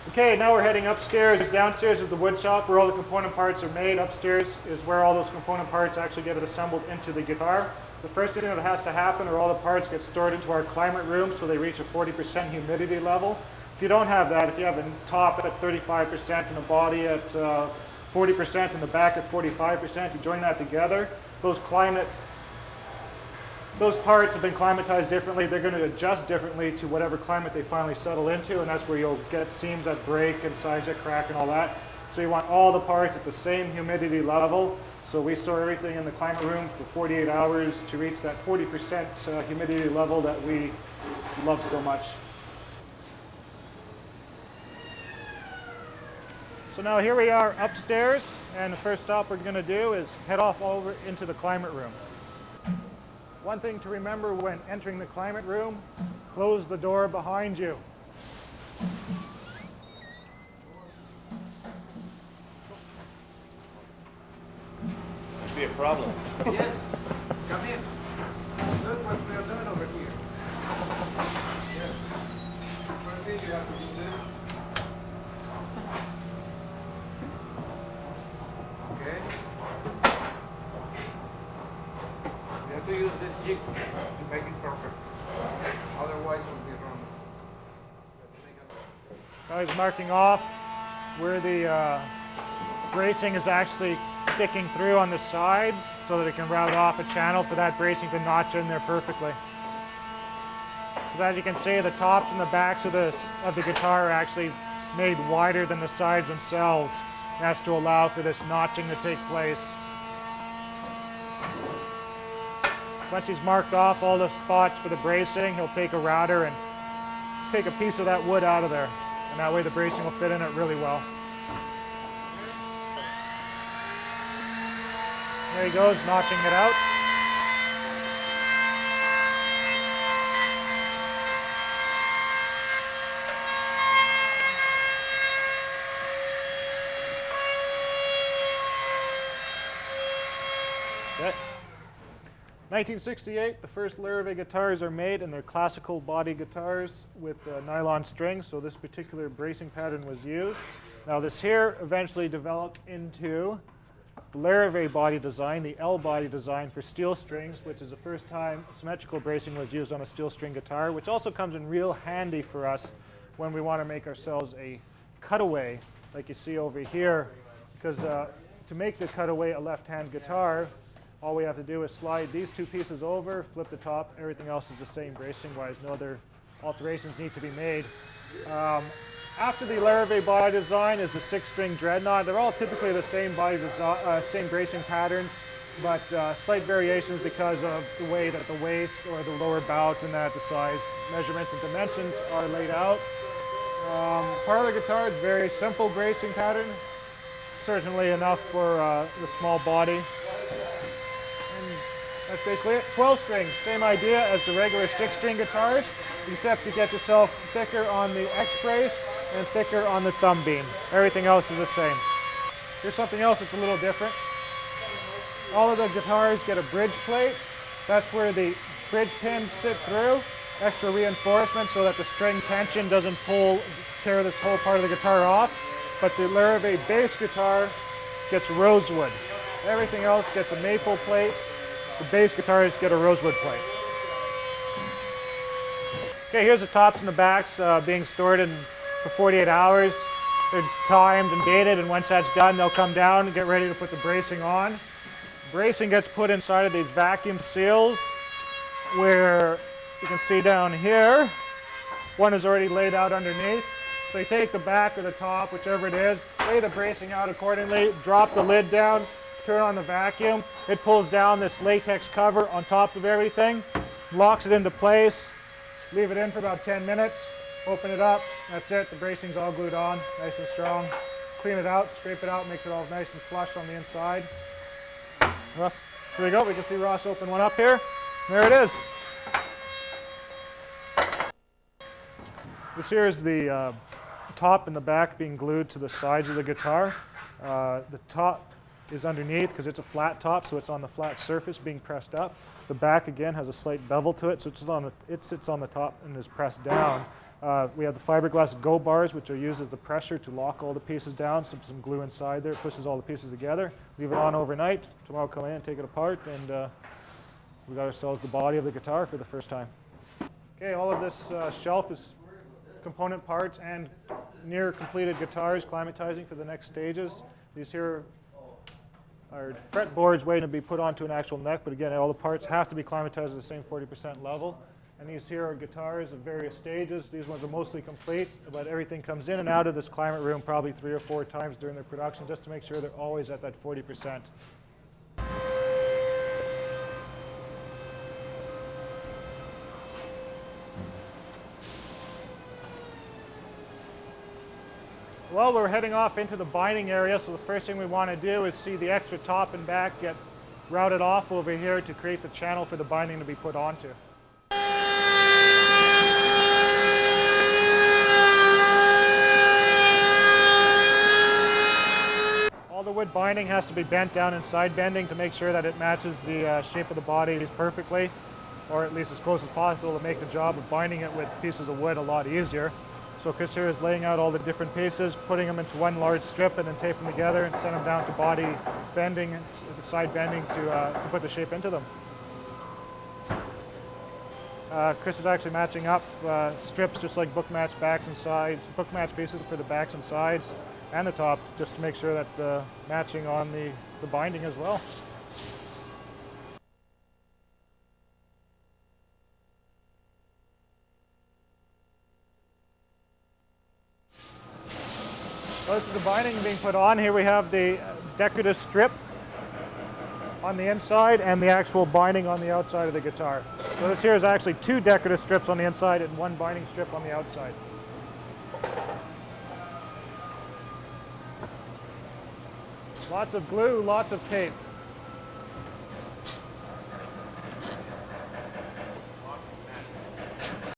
Okay, now we're heading upstairs. Downstairs is the wood shop where all the component parts are made. Upstairs is where all those component parts actually get assembled into the guitar. The first thing that has to happen are all the parts get stored into our climate room so they reach a 40% humidity level. If you don't have that, if you have the top at 35% and the body at 40% and the back at 45%, you join that together, those parts have been climatized differently. They're going to adjust differently to whatever climate they finally settle into, and that's where you'll get seams that break and sides that crack and all that. So you want all the parts at the same humidity level. So we store everything in the climate room for 48 hours to reach that 40% humidity level that we love so much. So now here we are upstairs, and the first stop we're going to do is head off over into the climate room. One thing to remember when entering the climate room, close the door behind you. I see a problem. Yes, come in. Look what we are doing over here. Yes. First thing you have to do this. Okay. You have to use this jig to make it perfect. Otherwise it will be wrong. I was marking off where the bracing is actually sticking through on the sides so that it can route off a channel for that bracing to notch in there perfectly. So as you can see, the tops and the backs of the guitar are actually made wider than the sides themselves. That's to allow for this notching to take place. Once he's marked off all the spots for the bracing, he'll take a router and take a piece of that wood out of there. And that way the bracing will fit in it really well. There he goes, notching it out. That's it. 1968, the first Larrivee guitars are made, and they're classical body guitars with nylon strings, so this particular bracing pattern was used. Now this here eventually developed into the Larrivee body design, the L body design for steel strings, which is the first time symmetrical bracing was used on a steel string guitar, which also comes in real handy for us when we want to make ourselves a cutaway, like you see over here, because to make the cutaway a left-hand guitar, all we have to do is slide these two pieces over, flip the top, everything else is the same bracing-wise. No other alterations need to be made. After the Larrivee body design is the 6-string dreadnought. They're all typically the same body design, same bracing patterns, but slight variations because of the way that the waist or the lower bout and that the size measurements and dimensions are laid out. Parlor guitar is very simple bracing pattern, certainly enough for the small body. That's basically it. 12 strings, same idea as the regular 6-string guitars, except you get yourself thicker on the X brace and thicker on the thumb beam. Everything else is the same. Here's something else that's a little different. All of the guitars get a bridge plate. That's where the bridge pins sit through. Extra reinforcement so that the string tension doesn't tear this whole part of the guitar off. But the Larrivee bass guitar gets rosewood. Everything else gets a maple plate. The bass guitars get a rosewood plate. Okay, here's the tops and the backs being stored in for 48 hours. They're timed and dated, and once that's done, they'll come down and get ready to put the bracing on. Bracing gets put inside of these vacuum seals, where you can see down here, one is already laid out underneath. So you take the back or the top, whichever it is, lay the bracing out accordingly, drop the lid down, turn on the vacuum. It pulls down this latex cover on top of everything, locks it into place, leave it in for about 10 minutes, open it up, that's it, the bracing's all glued on, nice and strong. Clean it out, scrape it out, makes it all nice and flush on the inside. Ross, here we go, we can see Ross open one up here. There it is. This here is the top and the back being glued to the sides of the guitar. The top is underneath because it's a flat top, so it's on the flat surface being pressed up. The back again has a slight bevel to it, so it sits on the top and is pressed down. We have the fiberglass go bars, which are used as the pressure to lock all the pieces down. Some glue inside there pushes all the pieces together. Leave it on overnight. Tomorrow come in and take it apart, and we got ourselves the body of the guitar for the first time. Okay, all of this shelf is component parts and near completed guitars, climatizing for the next stages. These here are fretboards waiting to be put onto an actual neck, but again, all the parts have to be climatized at the same 40% level. And these here are guitars of various stages. These ones are mostly complete, but everything comes in and out of this climate room probably 3 or 4 times during their production just to make sure they're always at that 40%. Well, we're heading off into the binding area, so the first thing we want to do is see the extra top and back get routed off over here to create the channel for the binding to be put onto. All the wood binding has to be bent down in side bending to make sure that it matches the shape of the body perfectly, or at least as close as possible to make the job of binding it with pieces of wood a lot easier. So Chris here is laying out all the different pieces, putting them into one large strip and then taping them together and send them down to body bending, side bending to put the shape into them. Chris is actually matching up strips just like book match backs and sides, book match pieces for the backs and sides and the top, just to make sure that matching on the binding as well. So this is the binding being put on. Here we have the decorative strip on the inside and the actual binding on the outside of the guitar. So this here is actually 2 decorative strips on the inside and 1 binding strip on the outside. Lots of glue, lots of tape.